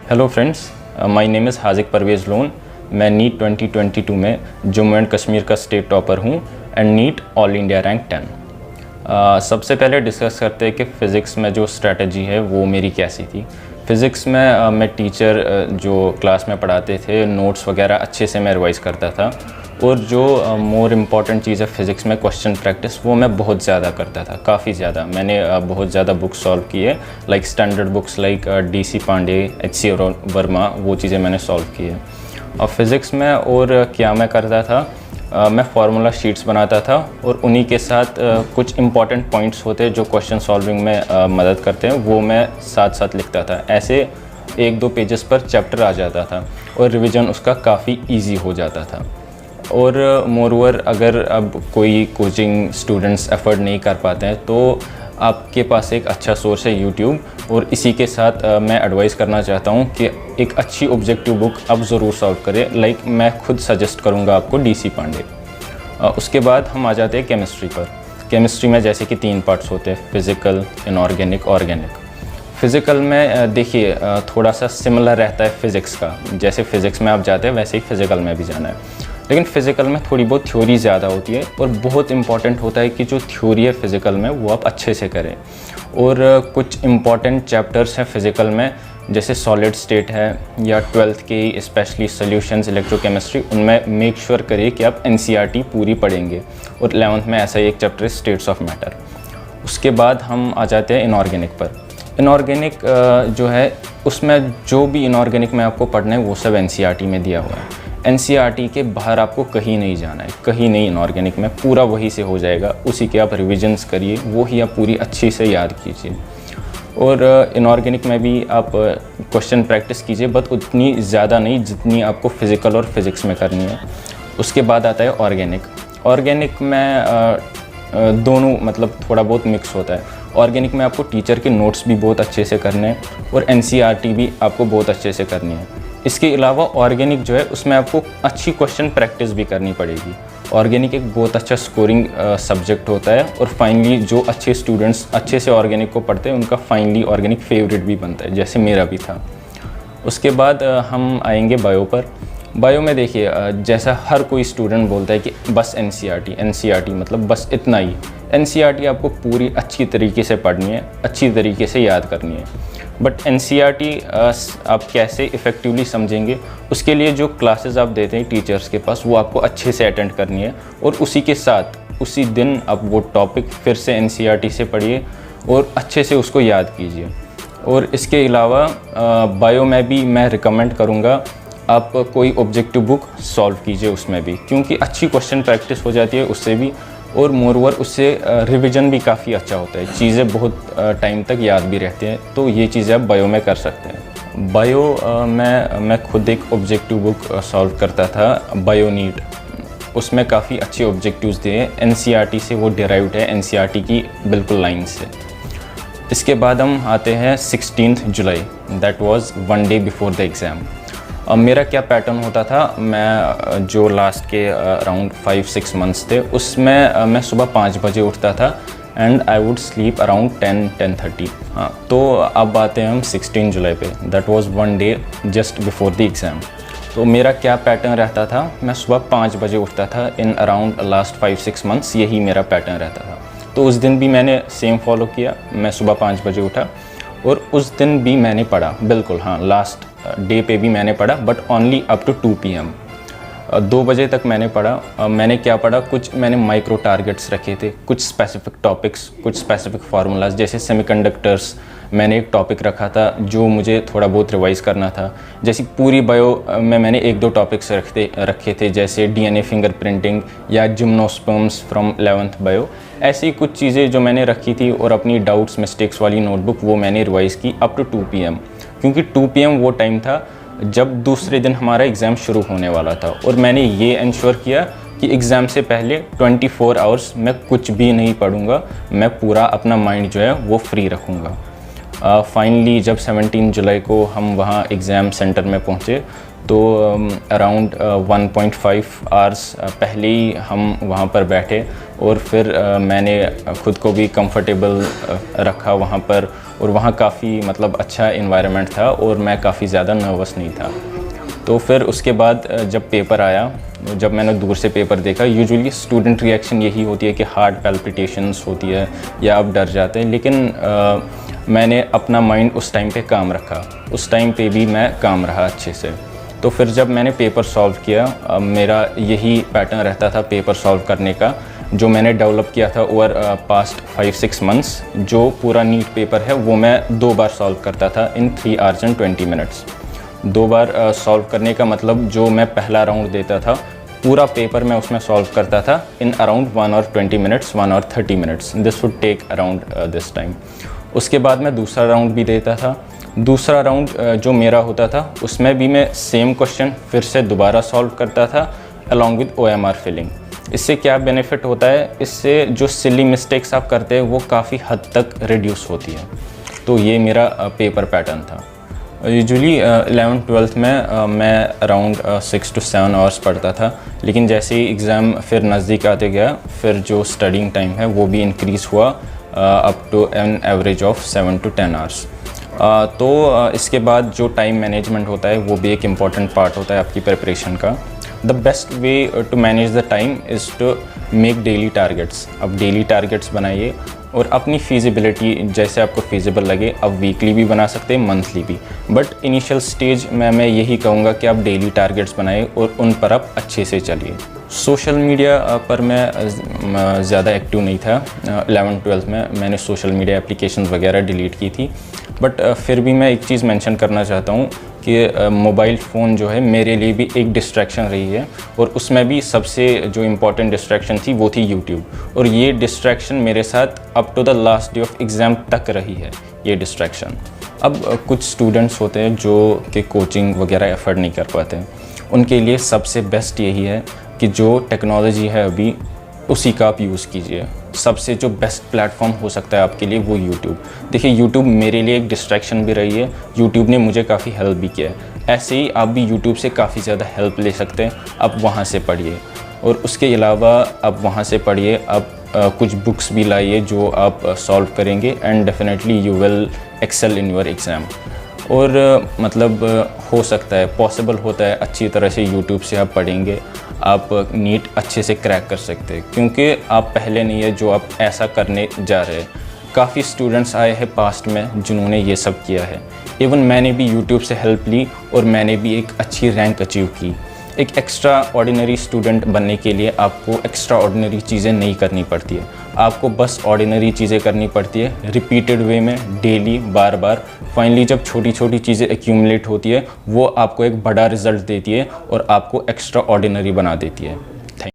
Hello friends, my name is Hajiq Parvez Lone. मैं NEET 2022 में Jammu and Kashmir का स्टेट टॉपर हूँ and NEET all India rank 10। सबसे पहले डिस्कस करते हैं कि फ़िज़िक्स में जो स्ट्रैटेजी है वो मेरी कैसी थी। फ़िज़िक्स में मैं टीचर जो क्लास में पढ़ाते थे नोट्स वगैरह अच्छे से मैं रिवाइज़ करता था, और जो मोर इम्पॉर्टेंट चीज़ है फ़िज़िक्स में क्वेश्चन प्रैक्टिस, वो मैं बहुत ज़्यादा करता था, काफ़ी ज़्यादा। मैंने बहुत ज़्यादा बुक्स सॉल्व किए, like standard books like DC Pandey, HC Verma, वो चीज़ें मैंने सॉल्व की है। और फ़िज़िक्स में और क्या मैं करता था, मैं फार्मूला शीट्स बनाता था और उन्हीं के साथ कुछ इम्पॉर्टेंट पॉइंट्स होते हैं जो क्वेश्चन सॉल्विंग में मदद करते हैं, वो मैं साथ साथ लिखता था। ऐसे 1-2 पेजेस पर चैप्टर आ जाता था और रिवीजन उसका काफ़ी ईजी हो जाता था। और मोरओवर अगर अब कोई कोचिंग स्टूडेंट्स एफर्ट नहीं कर पाते हैं तो आपके पास एक अच्छा सोर्स है यूट्यूब, और इसी के साथ मैं एडवाइस करना चाहता हूँ कि एक अच्छी ऑब्जेक्टिव बुक आप ज़रूर सॉल्व करें। लाइक मैं खुद सजेस्ट करूँगा आपको DC पांडे। उसके बाद हम आ जाते हैं केमिस्ट्री पर। केमिस्ट्री में जैसे कि 3 पार्ट्स होते हैं, फिज़िकल, इनऑर्गेनिक, ऑर्गेनिक। फ़िज़िकल में देखिए थोड़ा सा सिमिलर रहता है फ़िज़िक्स का, जैसे फ़िज़िक्स में आप जाते हैं वैसे ही फ़िज़िकल में भी जाना है, लेकिन फ़िज़िकल में थोड़ी बहुत थ्योरी ज़्यादा होती है और बहुत इंपॉर्टेंट होता है कि जो थ्योरी है फ़िज़िकल में वो आप अच्छे से करें। और कुछ इम्पॉर्टेंट चैप्टर्स हैं फ़िज़िकल में, जैसे सॉलिड स्टेट है या 12th के स्पेशली सॉल्यूशंस इलेक्ट्रोकेमिस्ट्री, उनमें मेक श्योर करिए कि आप NCERT पूरी पढ़ेंगे। और 11th में ऐसा ही एक चैप्टर है स्टेट्स ऑफ मैटर। उसके बाद हम आ जाते हैं इनऑर्गेनिक पर। इनऑर्गेनिक जो है उसमें जो भी इनऑर्गेनिक में आपको पढ़ना है वो सब NCERT में दिया हुआ है। NCERT के बाहर आपको कहीं नहीं जाना है, कहीं नहीं। इनऑर्गेनिक में पूरा वही से हो जाएगा, उसी के आप रिविजन्स करिए, वो ही आप पूरी अच्छी से याद कीजिए। और इनऑर्गेनिक में भी आप क्वेश्चन प्रैक्टिस कीजिए, बट उतनी ज़्यादा नहीं जितनी आपको फ़िज़िकल और फिज़िक्स में करनी है। उसके बाद आता है ऑर्गेनिक। ऑर्गेनिक में दोनों मतलब थोड़ा बहुत मिक्स होता है। ऑर्गेनिक में आपको टीचर के नोट्स भी बहुत अच्छे से करने हैं और NCERT भी आपको बहुत अच्छे से करनी है। इसके अलावा ऑर्गेनिक जो है उसमें आपको अच्छी क्वेश्चन प्रैक्टिस भी करनी पड़ेगी। ऑर्गेनिक एक बहुत अच्छा स्कोरिंग सब्जेक्ट होता है, और फाइनली जो अच्छे स्टूडेंट्स अच्छे से ऑर्गेनिक को पढ़ते हैं उनका फाइनली ऑर्गेनिक फेवरेट भी बनता है, जैसे मेरा भी था। उसके बाद हम आएंगे बायो पर। बायो में देखिए जैसा हर कोई स्टूडेंट बोलता है कि बस NCERT मतलब बस इतना ही। NCERT आपको पूरी अच्छी तरीके से पढ़नी है, अच्छी तरीके से याद करनी है। बट NCERT आप कैसे इफ़ेक्टिवली समझेंगे, उसके लिए जो क्लासेस आप देते हैं टीचर्स के पास वो आपको अच्छे से अटेंड करनी है, और उसी के साथ उसी दिन आप वो टॉपिक फिर से NCERT से पढ़िए और अच्छे से उसको याद कीजिए। और इसके अलावा बायो में भी मैं रिकमेंड करूँगा आप कोई ऑब्जेक्टिव बुक सॉल्व कीजिए उसमें भी, क्योंकि अच्छी क्वेश्चन प्रैक्टिस हो जाती है उससे भी, और मोरओवर उससे रिवीजन भी काफ़ी अच्छा होता है, चीज़ें बहुत टाइम तक याद भी रहती हैं। तो ये चीज़ें आप बायो में कर सकते हैं। बायो मैं खुद एक ऑब्जेक्टिव बुक सॉल्व करता था, बायो नीट। उसमें काफ़ी अच्छे ऑब्जेक्टिव्स दिए, NCERT से वो डिराइव्ड है, NCERT की बिल्कुल लाइन से। इसके बाद हम आते हैं 16 जुलाई, that was 1 day before the exam. मेरा क्या पैटर्न होता था, मैं जो लास्ट के अराउंड 5-6 मंथ्स थे उसमें मैं सुबह 5 बजे उठता था and I would sleep around 10-10:30। हाँ, तो अब आते हैं हम 16 जुलाई पे, that was 1 day just before the exam. तो मेरा क्या पैटर्न रहता था, मैं सुबह 5 बजे उठता था। इन अराउंड लास्ट 5-6 मंथ्स यही मेरा पैटर्न रहता था। तो उस दिन भी मैंने सेम फॉलो किया, मैं सुबह 5 बजे उठा और उस दिन भी मैंने पढ़ा, बिल्कुल हाँ, लास्ट डे पे भी मैंने पढ़ा, but only up to 2 PM। 2 बजे तक मैंने पढ़ा। मैंने क्या पढ़ा, कुछ मैंने माइक्रो टारगेट्स रखे थे, कुछ स्पेसिफिक टॉपिक्स, कुछ स्पेसिफिक फार्मूलाज, जैसे सेमीकंडक्टर्स मैंने एक टॉपिक रखा था जो मुझे थोड़ा बहुत रिवाइज़ करना था। जैसे पूरी बायो में मैंने 1-2 टॉपिक्स रखे थे, जैसे DNA फिंगरप्रिंटिंग या जिम्नोस्पर्म्स फ्रॉम 11th बायो। ऐसी कुछ चीज़ें जो मैंने रखी थी, और अपनी डाउट्स मिस्टेक्स वाली नोटबुक वो मैंने रिवाइज़ की अप टू 2 PM, क्योंकि 2 PM वो टाइम था जब दूसरे दिन हमारा एग्ज़ाम शुरू होने वाला था। और मैंने ये इंश्योर किया कि एग्ज़ाम से पहले 24 आवर्स मैं कुछ भी नहीं पढ़ूँगा, मैं पूरा अपना माइंड जो है वो फ्री रखूँगा। फाइनली जब 17 जुलाई को हम वहाँ एग्ज़ाम सेंटर में पहुँचे तो अराउंड 1.5 आवर्स पहले ही हम वहाँ पर बैठे, और फिर मैंने खुद को भी कंफर्टेबल रखा वहाँ पर, और वहाँ काफ़ी मतलब अच्छा इन्वायरमेंट था और मैं काफ़ी ज़्यादा नर्वस नहीं था। तो फिर उसके बाद जब पेपर आया, जब मैंने दूर से पेपर देखा, यूजुअली स्टूडेंट रिएक्शन यही होती है कि हार्ट पैल्पिटेशंस होती है या आप डर जाते हैं, लेकिन मैंने अपना माइंड उस टाइम पे काम रखा, उस टाइम पे भी मैं काम रहा अच्छे से। तो फिर जब मैंने पेपर सॉल्व किया, मेरा यही पैटर्न रहता था पेपर सॉल्व करने का, जो मैंने डेवलप किया था ओवर पास्ट 5-6 मंथ्स। जो पूरा नीट पेपर है वो मैं 2 बार सॉल्व करता था इन 3 hours and 20 minutes। 2 bar solve करने का मतलब जो मैं पहला राउंड देता था, पूरा पेपर मैं उसमें सॉल्व करता था in around 1 hour 20 minutes, 1 hour 30 minutes। This would take around this time. उसके बाद मैं दूसरा राउंड भी देता था। दूसरा राउंड जो मेरा होता था उसमें भी मैं सेम क्वेश्चन फिर से दोबारा सॉल्व करता था अलॉन्ग विद OMR फिलिंग। इससे क्या बेनिफिट होता है, इससे जो सिली मिस्टेक्स आप करते हैं वो काफ़ी हद तक रिड्यूस होती है। तो ये मेरा पेपर पैटर्न था। यूजुअली 11th-12th में मैं अराउंड 6 to 7 hours पढ़ता था, लेकिन जैसे ही एग्ज़ाम फिर नज़दीक आते गया, फिर जो स्टडिंग टाइम है वो भी इंक्रीज़ हुआ up to an average of 7 to 10 hours। तो इसके बाद जो टाइम मैनेजमेंट होता है वो भी एक इम्पॉर्टेंट पार्ट होता है आपकी प्रिपरेशन का। The best way to manage the time is to make daily targets. अब डेली टारगेट्स बनाइए और अपनी फीजिबिलिटी जैसे आपको फीजिबल लगे, आप वीकली भी बना सकते हैं, मंथली भी। बट इनिशियल स्टेज में मैं यही कहूँगा कि आप डेली टारगेट्स बनाइए और उन पर आप अच्छे से चलिए। सोशल मीडिया पर मैं ज़्यादा एक्टिव नहीं था। 11th-12th में मैंने सोशल मीडिया एप्लीकेशन वगैरह डिलीट की थी। बट फिर भी मैं एक चीज़ मेंशन करना चाहता हूँ कि मोबाइल फ़ोन जो है मेरे लिए भी एक डिस्ट्रैक्शन रही है, और उसमें भी सबसे जो इम्पोर्टेंट डिस्ट्रैक्शन थी वो थी यूट्यूब। और ये डिस्ट्रैक्शन मेरे साथ up to the last day of exam तक रही है ये डिस्ट्रैक्शन। अब कुछ स्टूडेंट्स होते हैं जो कि कोचिंग वगैरह एफर्ड नहीं कर पाते, उनके लिए सबसे बेस्ट यही है कि जो टेक्नोलॉजी है अभी उसी का आप यूज़ कीजिए। सबसे जो बेस्ट प्लेटफॉर्म हो सकता है आपके लिए वो यूट्यूब। देखिए, यूट्यूब मेरे लिए एक डिस्ट्रैक्शन भी रही है, यूट्यूब ने मुझे काफ़ी हेल्प भी किया है। ऐसे ही आप भी यूट्यूब से काफ़ी ज़्यादा हेल्प ले सकते हैं, आप वहाँ से पढ़िए। और उसके अलावा आप वहाँ से पढ़िए, आप कुछ बुक्स भी लाइए जो आप सॉल्व करेंगे, and definitely you will excel in your exam. और मतलब हो सकता है, पॉसिबल होता है, अच्छी तरह से यूट्यूब से आप पढ़ेंगे, आप नीट अच्छे से क्रैक कर सकते हैं, क्योंकि आप पहले नहीं है जो आप ऐसा करने जा रहे हैं। काफ़ी स्टूडेंट्स आए हैं पास्ट में जिन्होंने ये सब किया है। इवन मैंने भी यूट्यूब से हेल्प ली और मैंने भी एक अच्छी रैंक अचीव की। एक एक्स्ट्रा ऑर्डिनरी स्टूडेंट बनने के लिए आपको एक्स्ट्रा ऑर्डिनरी चीज़ें नहीं करनी पड़ती है, आपको बस ऑर्डिनरी चीज़ें करनी पड़ती है रिपीटेड वे में, डेली, बार बार। फाइनली जब छोटी छोटी चीज़ें एक्यूमुलेट होती है वो आपको एक बड़ा रिज़ल्ट देती है और आपको एक्स्ट्रा ऑर्डिनरी बना देती है।